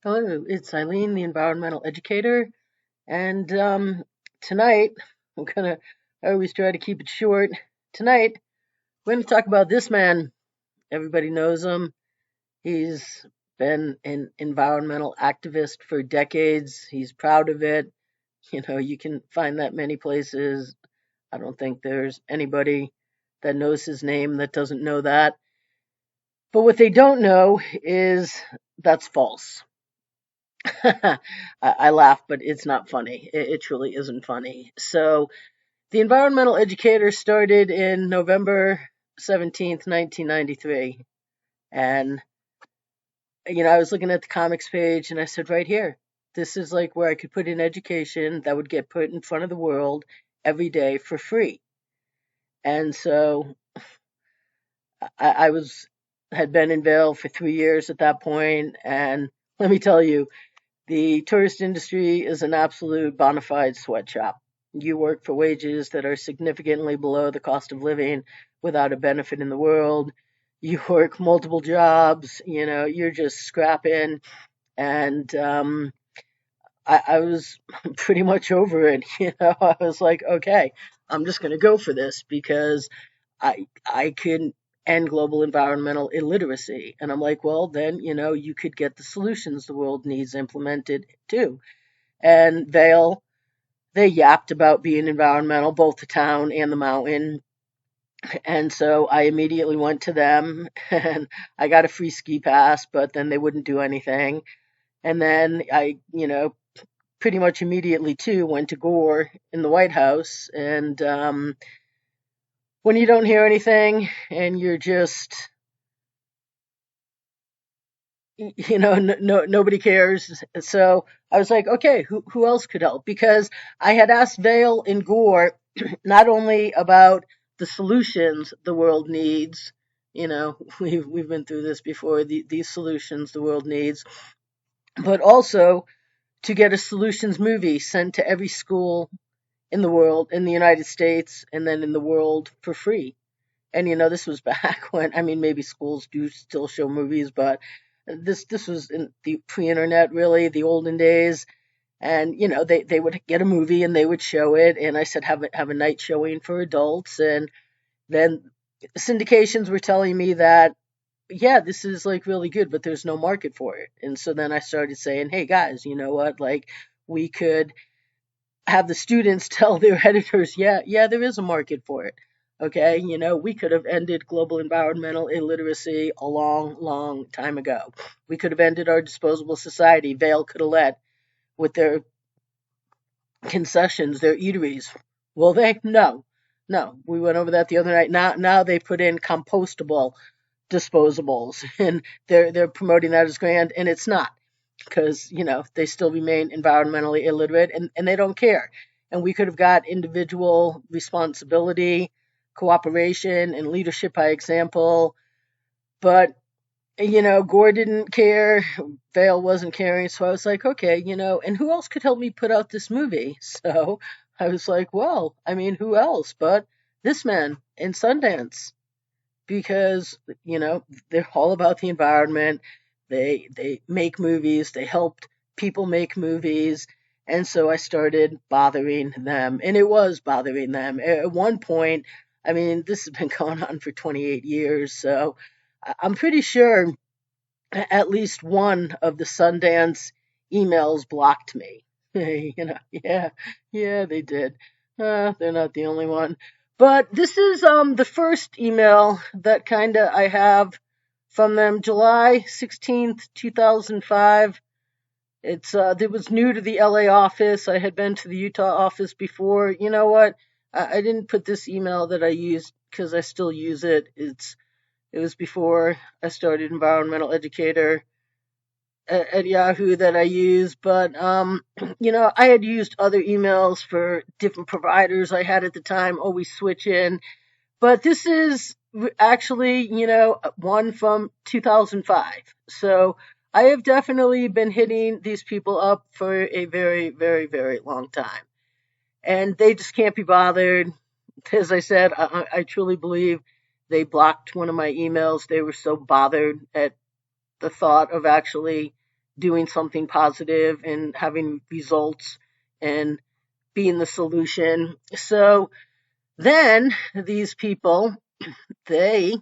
Hello, it's Eileen, the environmental educator, and tonight I'm gonna. I always try to keep it short. Tonight we're gonna talk about this man. Everybody knows him. He's been an environmental activist for decades. He's proud of it. You can find that many places. I don't think there's anybody that knows his name that doesn't know that. But what they don't know is that's false. I laugh, but it's not funny. It truly isn't funny. So, the environmental educator started in November 17th, 1993. And, I was looking at the comics page and I said, right here, this is like where I could put in education that would get put in front of the world every day for free. And so I had been in Vail for 3 years at that point, and let me tell you, the tourist industry is an absolute bona fide sweatshop. You work for wages that are significantly below the cost of living without a benefit in the world. You work multiple jobs, you're just scrapping. And I was pretty much over it. I was like, okay, I'm just going to go for this because I could end global environmental illiteracy. And I'm like, well, then, you could get the solutions the world needs implemented too. And they yapped about being environmental, both the town and the mountain. And so I immediately went to them and I got a free ski pass, but then they wouldn't do anything. And then I, pretty much immediately too went to Gore in the White House. And when you don't hear anything and you're just nobody cares. So I was like, okay, who else could help? Because I had asked Vale and Gore not only about the solutions the world needs, we've been through this before, these solutions the world needs, but also to get a solutions movie sent to every school in the world, in the United States, and then in the world for free. And this was back when, I mean, maybe schools do still show movies, but this was in the pre-internet, really, the olden days. And they would get a movie and they would show it, and I said have a night showing for adults. And then syndications were telling me that, yeah, this is like really good, but there's no market for it. And so then I started saying, hey guys, you know what, like, we could have the students tell their editors, yeah, there is a market for it. Okay, we could have ended global environmental illiteracy a long, long time ago. We could have ended our disposable society. Vail could have led with their concessions, their eateries. Will they? No, no. We went over that the other night. Now they put in compostable disposables, and they're promoting that as grand, and it's not, because they still remain environmentally illiterate, and they don't care. And we could have got individual responsibility, cooperation, and leadership by example, but Gore didn't care, Vale wasn't caring, so I was like, okay, and who else could help me put out this movie? So I was like, well, I mean, who else but this man in Sundance? Because they're all about the environment. They make movies. They helped people make movies, and so I started bothering them, and it was bothering them at one point. I mean, this has been going on for 28 years, so I'm pretty sure at least one of the Sundance emails blocked me. Yeah, they did. They're not the only one. But this is the first email that kinda I have from them, July 16th, 2005. It was new to the LA office. I had been to the Utah office before. You know what? I didn't put this email that I used because I still use it. It was before I started Environmental Educator at Yahoo that I use, but I had used other emails for different providers I had at the time, always switching. But this is actually, one from 2005. So I have definitely been hitting these people up for a very, very, very long time. And they just can't be bothered. As I said, I truly believe they blocked one of my emails. They were so bothered at the thought of actually doing something positive and having results and being the solution. So then these people, they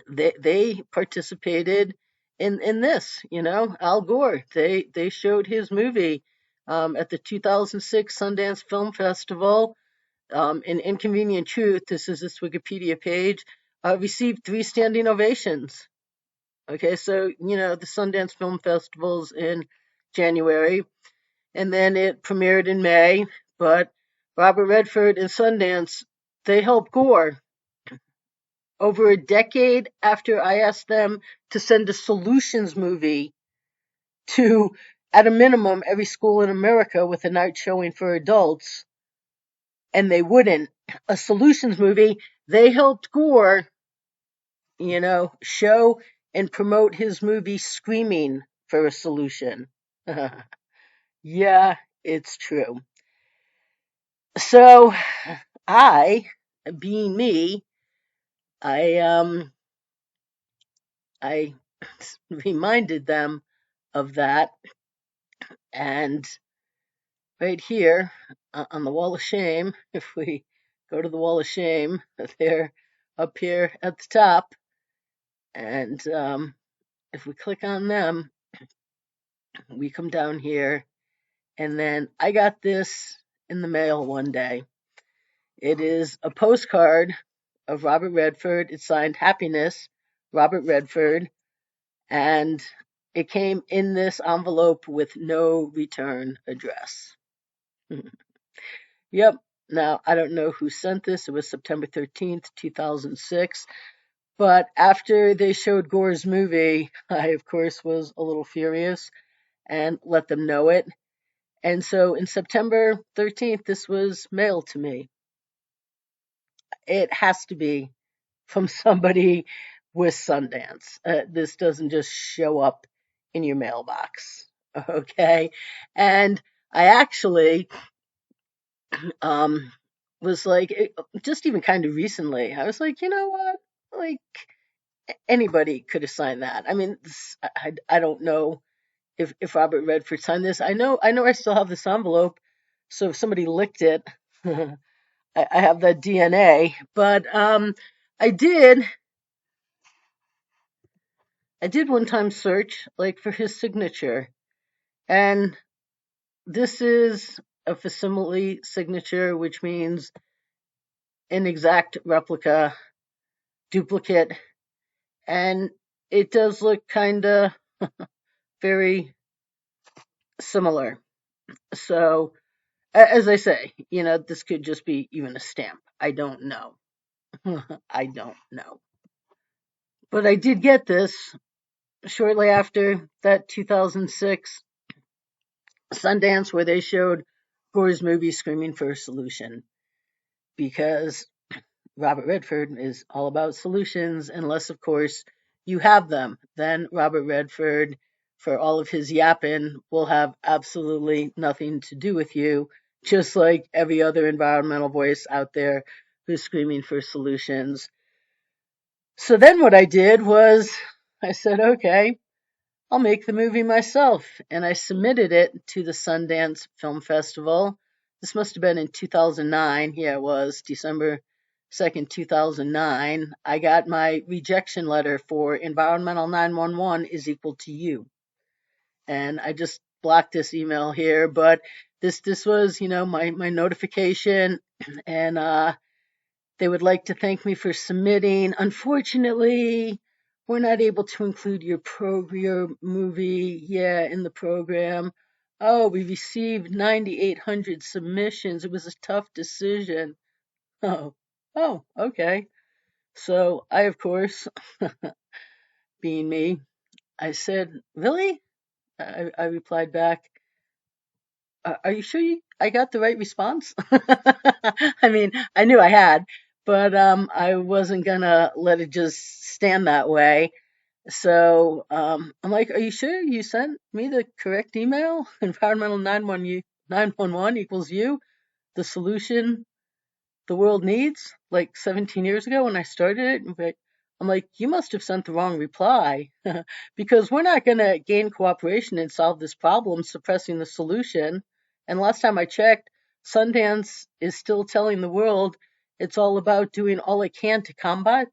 they participated in this. Al Gore. They showed his movie at the 2006 Sundance Film Festival. In Inconvenient Truth, this is this Wikipedia page, received 3 standing ovations. Okay, so the Sundance Film Festival's in January, and then it premiered in May. But Robert Redford and Sundance, they helped Gore over a decade after I asked them to send a solutions movie to, at a minimum, every school in America with a night showing for adults, and they wouldn't. A solutions movie, they helped Gore, show and promote his movie Screaming for a Solution. Yeah, it's true. So I, being me, I I reminded them of that, and right here on the wall of shame, if we go to the wall of shame, they're up here at the top, and if we click on them, we come down here, and then I got this in the mail one day. It is a postcard of Robert Redford. It's signed Happiness, Robert Redford, and it came in this envelope with no return address. Yep. Now, I don't know who sent this. It was September 13th, 2006. But after they showed Gore's movie, I, of course, was a little furious and let them know it. And so in September 13th, this was mailed to me. It has to be from somebody with Sundance. This doesn't just show up in your mailbox. Okay. And I actually um, was like, just even kind of recently, I was like, you know what? Like, anybody could have signed that. I mean, I don't know if Robert Redford signed this. I know I still have this envelope, so if somebody licked it, I have that DNA. But I did I did one time search like for his signature, and this is a facsimile signature, which means an exact replica, duplicate, and it does look kind of very similar. So, as I say, this could just be even a stamp. I don't know. I don't know. But I did get this shortly after that 2006 Sundance where they showed Gore's movie Screaming for a Solution, because Robert Redford is all about solutions, unless, of course, you have them. Then Robert Redford, for all of his yapping, will have absolutely nothing to do with you, just like every other environmental voice out there who's screaming for solutions. So then what I did was I said, okay, I'll make the movie myself. And I submitted it to the Sundance Film Festival. This must have been in 2009. Yeah, it was December 2nd, 2009. I got my rejection letter for Environmental 911 is equal to you. And I just blocked this email here, but this was, my notification, and they would like to thank me for submitting. Unfortunately, we're not able to include your movie, in the program. Oh, we received 9,800 submissions. It was a tough decision. Oh, okay. So I, of course, being me, I said, really? I replied back, are you sure I got the right response? I mean, I knew I had, but I wasn't gonna let it just stand that way. So I'm like, are you sure you sent me the correct email? Environmental 911 equals you, the solution the world needs, like 17 years ago when I started it. But, I'm like, you must have sent the wrong reply because we're not going to gain cooperation and solve this problem suppressing the solution. And last time I checked, Sundance is still telling the world it's all about doing all it can to combat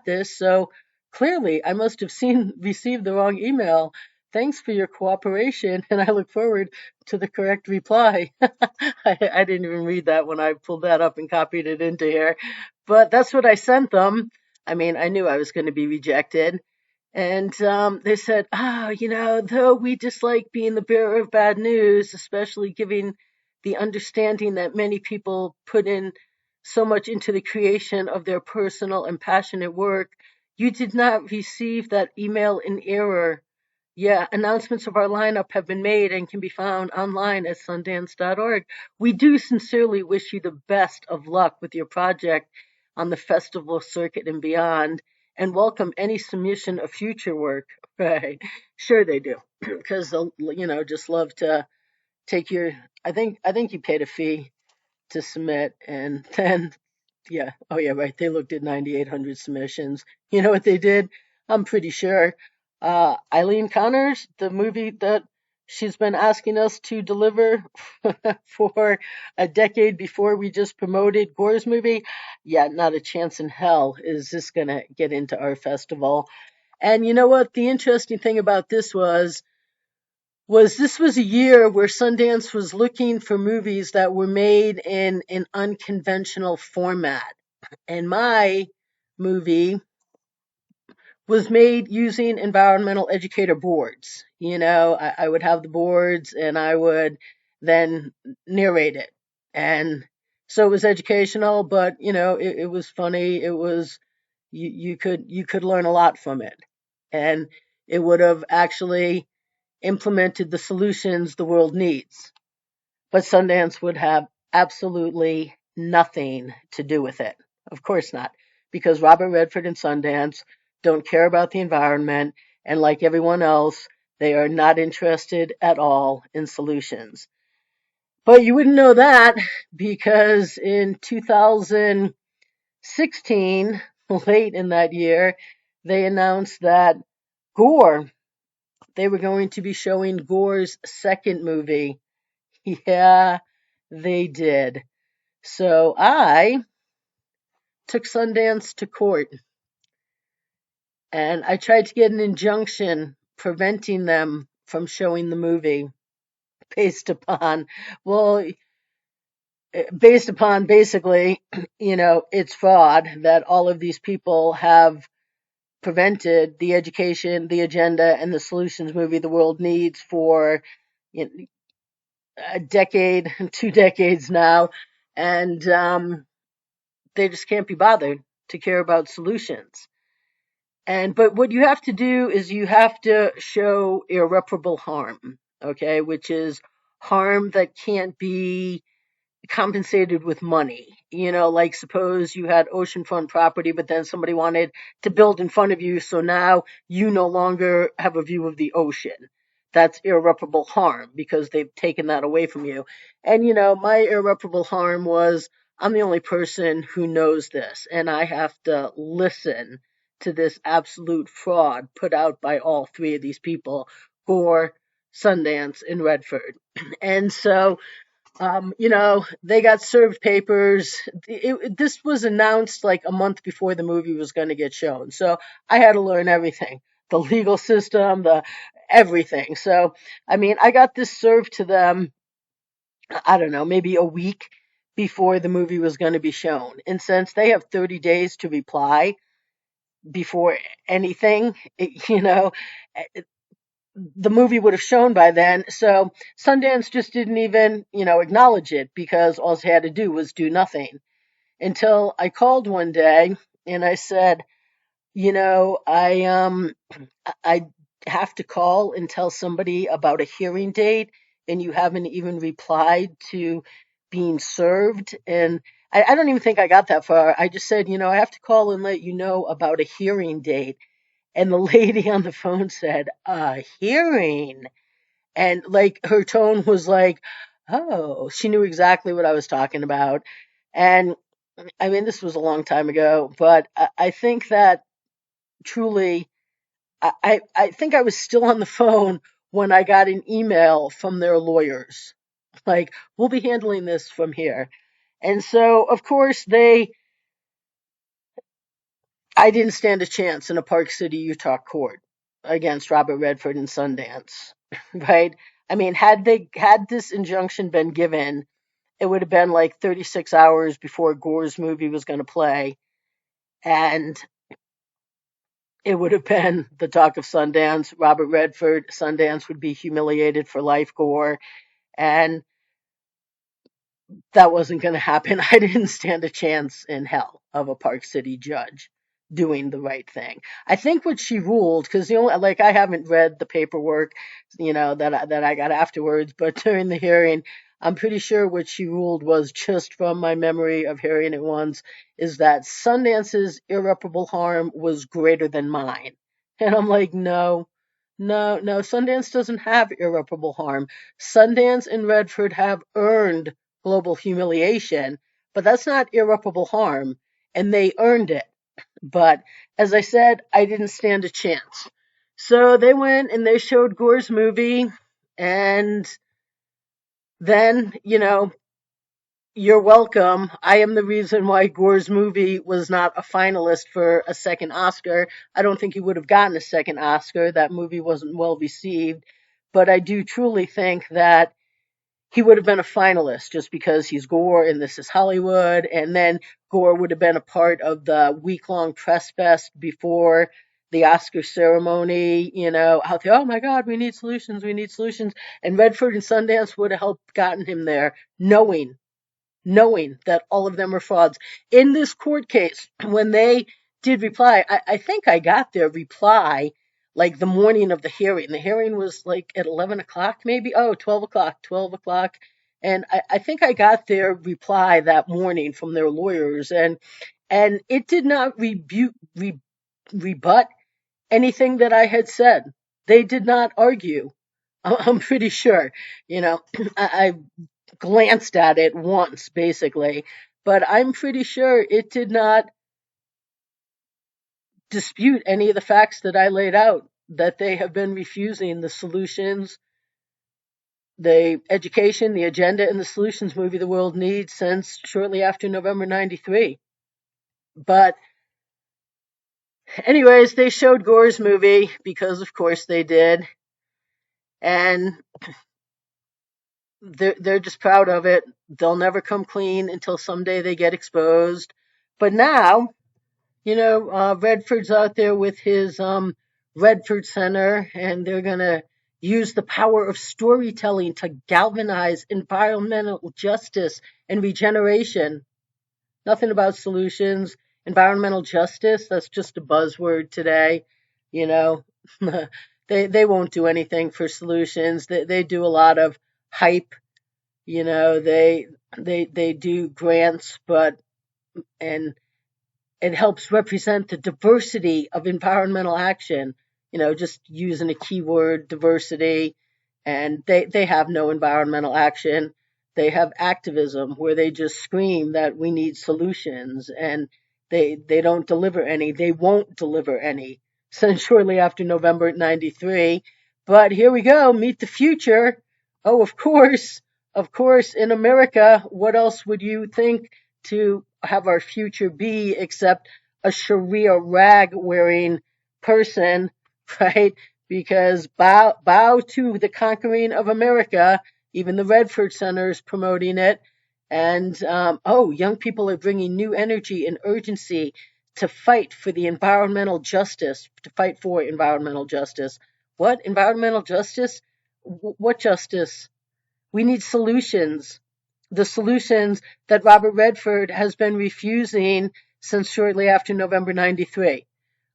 this. So clearly, I must have seen received the wrong email. Thanks for your cooperation, and I look forward to the correct reply. I didn't even read that when I pulled that up and copied it into here, but that's what I sent them. I mean, I knew I was going to be rejected. And they said, though we dislike being the bearer of bad news, especially giving the understanding that many people put in so much into the creation of their personal and passionate work, you did not receive that email in error. Yeah, announcements of our lineup have been made and can be found online at sundance.org. We do sincerely wish you the best of luck with your project on the festival circuit and beyond, and welcome any submission of future work. Right. Sure they do. Because they'll, just love to take your I think you paid a fee to submit, and then yeah. Oh, yeah, right. They looked at 9,800 submissions. You know what they did? I'm pretty sure. Eileen Connors, the movie that she's been asking us to deliver for a decade before we just promoted Gore's movie. Yeah, not a chance in hell is this going to get into our festival. And you know what? The interesting thing about this was a year where Sundance was looking for movies that were made in an unconventional format. And my movie was made using environmental educator boards. I would have the boards and I would then narrate it. And so it was educational, but it was funny. It was you could learn a lot from it. And it would have actually implemented the solutions the world needs. But Sundance would have absolutely nothing to do with it. Of course not, because Robert Redford and Sundance don't care about the environment, and like everyone else, they are not interested at all in solutions. But you wouldn't know that because in 2016, late in that year, they announced that Gore, they were going to be showing Gore's second movie. Yeah, they did. So I took Sundance to court and I tried to get an injunction preventing them from showing the movie based upon, well, based upon basically, it's fraud that all of these people have prevented the education, the agenda, and the solutions movie the world needs for you know, a decade, 2 decades now. And they just can't be bothered to care about solutions. But what you have to do is you have to show irreparable harm, okay, which is harm that can't be compensated with money. Like suppose you had oceanfront property, but then somebody wanted to build in front of you, so now you no longer have a view of the ocean. That's irreparable harm because they've taken that away from you. And my irreparable harm was I'm the only person who knows this, and I have to listen to this absolute fraud put out by all three of these people for Sundance and Redford. And so they got served papers. This was announced like a month before the movie was going to get shown. So I had to learn everything, the legal system, the everything. So, I mean, I got this served to them, I don't know, maybe a week before the movie was going to be shown. And since they have 30 days to reply before anything, the movie would have shown by then. So Sundance just didn't even, acknowledge it because all they had to do was do nothing until I called one day and I said, I have to call and tell somebody about a hearing date and you haven't even replied to being served. And I don't even think I got that far. I just said, I have to call and let you know about a hearing date. And the lady on the phone said, a hearing. And like her tone was like, oh, she knew exactly what I was talking about. And I mean, this was a long time ago, but I think that truly, I think I was still on the phone when I got an email from their lawyers. Like, we'll be handling this from here. And so, of course, I didn't stand a chance in a Park City, Utah court against Robert Redford and Sundance, right? I mean, had this injunction been given, it would have been like 36 hours before Gore's movie was going to play, and it would have been the talk of Sundance. Robert Redford, Sundance would be humiliated for life, Gore, and that wasn't going to happen. I didn't stand a chance in hell of a Park City judge doing the right thing. I think what she ruled, because the only like I haven't read the paperwork, that I got afterwards, but during the hearing, I'm pretty sure what she ruled was, just from my memory of hearing it once, is that Sundance's irreparable harm was greater than mine. And I'm like, no, no, no, Sundance doesn't have irreparable harm. Sundance and Redford have earned global humiliation, but that's not irreparable harm, and they earned it. But as I said, I didn't stand a chance. So they went and they showed Gore's movie, and then, you're welcome. I am the reason why Gore's movie was not a finalist for a second Oscar. I don't think he would have gotten a second Oscar. That movie wasn't well received. But I do truly think that he would have been a finalist just because he's Gore and this is Hollywood. And then Gore would have been a part of the week-long press fest before the Oscar ceremony, out there, oh my God, we need solutions, we need solutions. And Redford and Sundance would have helped gotten him there, knowing that all of them are frauds. In this court case, when they did reply, I think I got their reply like the morning of the hearing. The hearing was like at 11 o'clock, maybe. Oh, 12 o'clock, 12 o'clock. And I think I got their reply that morning from their lawyers. And it did not rebut anything that I had said. They did not argue. I'm pretty sure. I glanced at it once, basically, but I'm pretty sure it did not dispute any of the facts that I laid out, that they have been refusing the solutions, the education, the agenda, and the solutions movie the world needs since shortly after November 93. But anyways, they showed Gore's movie because of course they did, and they're just proud of it. They'll never come clean until someday they get exposed. But now, Redford's out there with his Redford Center, and they're going to use the power of storytelling to galvanize environmental justice and regeneration. Nothing about solutions. Environmental justice, that's just a buzzword today. You know, they won't do anything for solutions. They do a lot of hype. They do grants, but and it helps represent the diversity of environmental action, just using a keyword, diversity. And they have no environmental action. They have activism where they just scream that we need solutions, and they don't deliver any. They won't deliver any since shortly after November 93. But here we go, meet the future. Oh, of course, in America, what else would you think to have our future be except a Sharia rag wearing person, right? Because bow to the conquering of America. Even the Redford Center is promoting it. And young people are bringing new energy and urgency to fight for the environmental justice, to fight for environmental justice. What environmental justice? What justice? We need solutions. The solutions that Robert Redford has been refusing since shortly after November 93.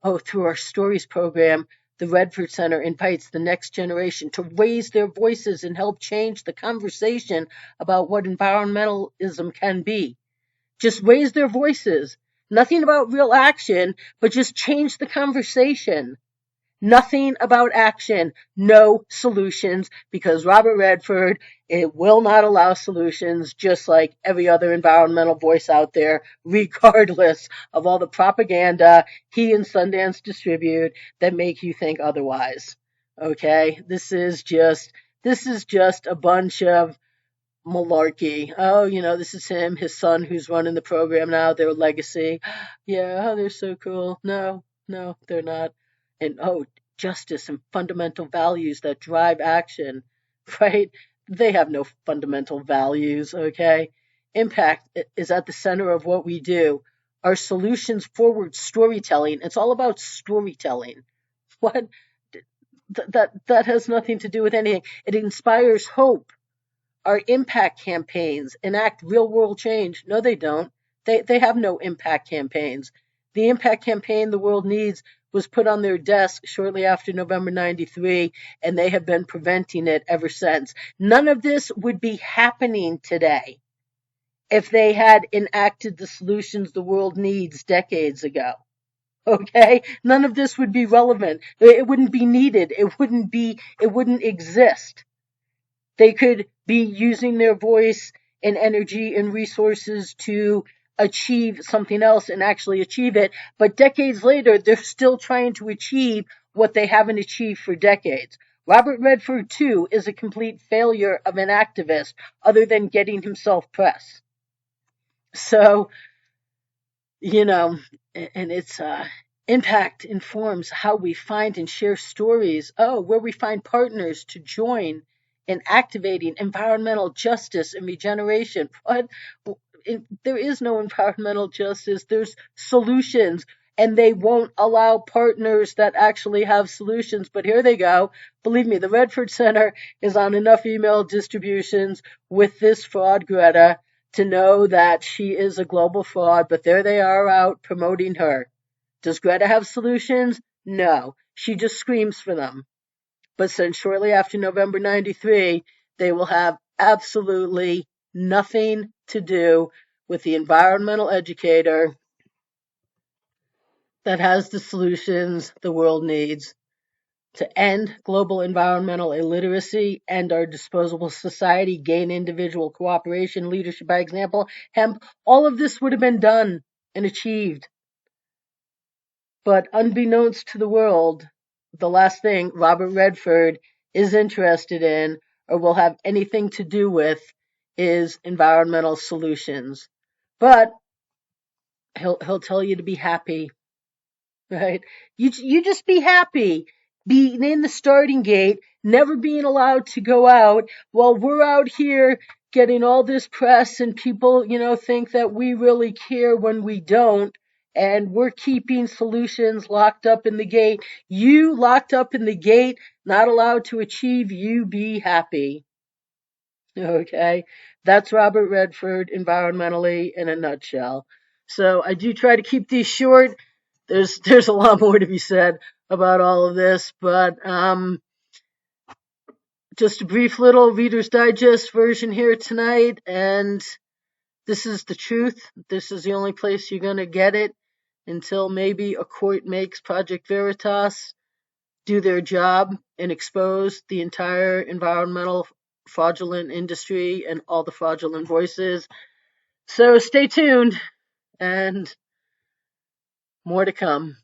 Oh, through our stories program, the Redford Center invites the next generation to raise their voices and help change the conversation about what environmentalism can be. Just raise their voices. Nothing about real action, but just change the conversation. Nothing about action, no solutions, because Robert Redford, it will not allow solutions, just like every other environmental voice out there, regardless of all the propaganda he and Sundance distribute that make you think otherwise. Okay? This is just a bunch of malarkey. Oh, this is him, his son who's running the program now, their legacy. Yeah, oh, they're so cool. No, no, they're not. And oh, justice and fundamental values that drive action, right? They have no fundamental values, okay? Impact is at the center of what we do. Our solutions forward storytelling. It's all about storytelling. What? That has nothing to do with anything. It inspires hope. Our impact campaigns enact real world change. No, they don't. They have no impact campaigns. The impact campaign the world needs was put on their desk shortly after November 93, and they have been preventing it ever since. None of this would be happening today if they had enacted the solutions the world needs decades ago. Okay? None of this would be relevant. It wouldn't be needed. It wouldn't exist. They could be using their voice and energy and resources to achieve something else and actually achieve it. But decades later, they're still trying to achieve what they haven't achieved for decades. Robert Redford, too, is a complete failure of an activist other than getting himself press. So, you know, and its impact informs how we find and share stories. Oh, where we find partners to join in activating environmental justice and regeneration. What? There is no environmental justice. There's solutions, and they won't allow partners that actually have solutions. But here they go. Believe me, the Redford Center is on enough email distributions with this fraud, Greta, to know that she is a global fraud, but there they are out promoting her. Does Greta have solutions? No. She just screams for them. But since shortly after November 93, they will have absolutely nothing to do with the environmental educator that has the solutions the world needs to end global environmental illiteracy, end our disposable society, gain individual cooperation, leadership by example, hemp. All of this would have been done and achieved. But unbeknownst to the world, the last thing Robert Redford is interested in or will have anything to do with is environmental solutions. But he'll tell you to be happy, right? You just be happy being in the starting gate, never being allowed to go out, while we're out here getting all this press and people, think that we really care when we don't. And we're keeping solutions locked up in the gate. You locked up in the gate, not allowed to achieve, you be happy. Okay, that's Robert Redford environmentally in a nutshell. So I do try to keep these short. There's a lot more to be said about all of this, but just a brief little Reader's Digest version here tonight, and this is the truth. This is the only place you're gonna get it until maybe a court makes Project Veritas do their job and expose the entire environmental fraudulent industry and all the fraudulent voices. So stay tuned, and more to come.